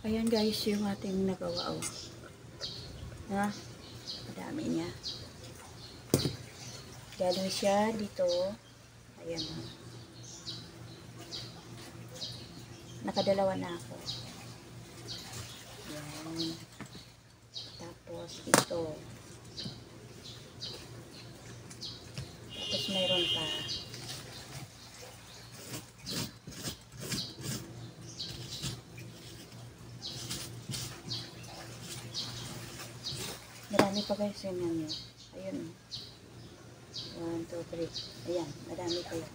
Ayan guys, yung ating nagawa. Oh. Ha? Madami niya. Galing siya dito. Ayan. Oh. Nakadalawa na ako. Ayan. Tapos ito. Tapos mayroon pa. Marami pa guys yun yan yun. Ayun. 1, 2, 3. Ayan. Marami pa yun.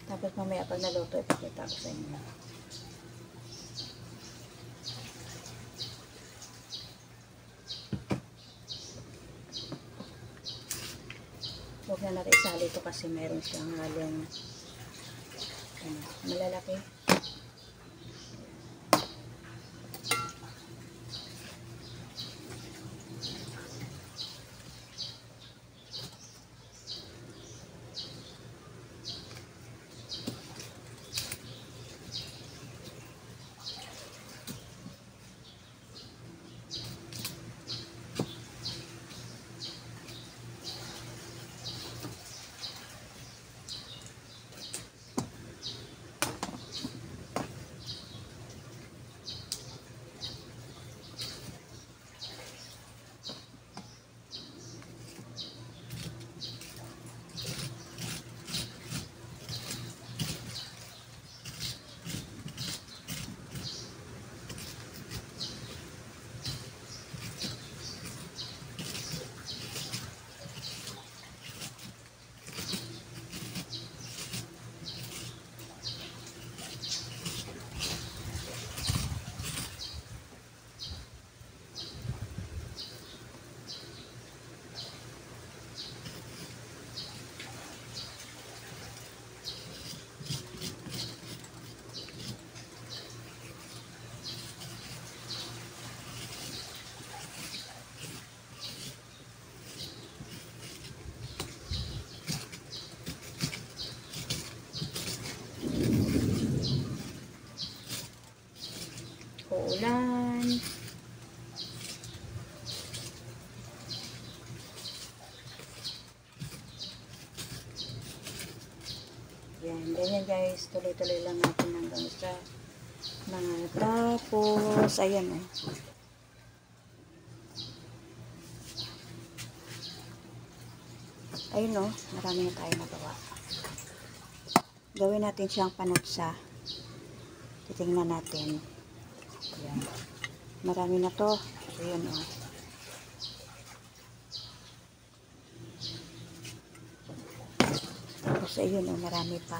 Tapos mamaya pag naluto, ipakita ko sa inyo. Huwag na natin isali ito kasi meron siyang halong malalaki. Uulan. Yan, ganyan guys. Tuloy-tuloy lang natin hanggang sa mga tapos. Ayan eh. Ayun o. Marami na tayo nagawa. Gawin natin siyang panutsa. Titingnan natin. Ayan. Marami na to. Ayan o. Tapos ayun o. Marami pa.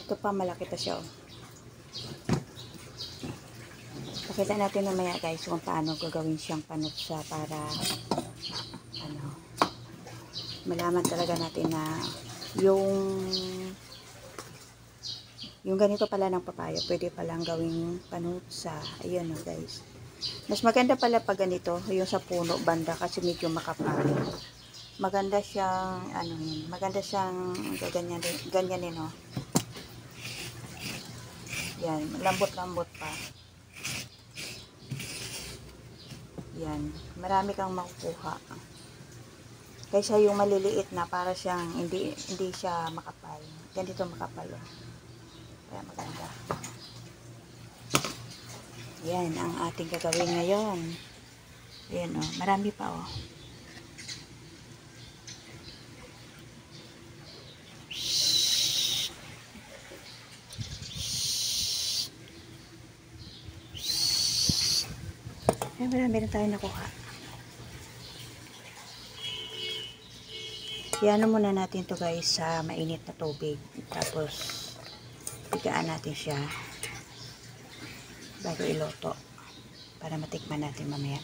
Ito pa. Malaki pa siya o. Pakita natin mamaya guys kung paano gagawin siyang panutsa para malaman talaga natin na yung ganito pala ng papaya pwede palang gawing panutsa. Ayun o guys, mas maganda pala pag ganito yung sa puno banda kasi medyo makapal. Maganda siyang maganda siyang ganyanin o. Yan, lambot-lambot pa. Yan, marami kang makukuha kaysa yung maliliit na para siyang hindi siya makapal. Ganito makapal o. Kaya maganda. Yan ang ating gagawin ngayon. Ayan o, marami pa o. Ay, marami na tayo nakuha. Iano muna natin to guys sa mainit na tubig. Tapos, higaan natin siya bago iluto. Para matikman natin mamaya.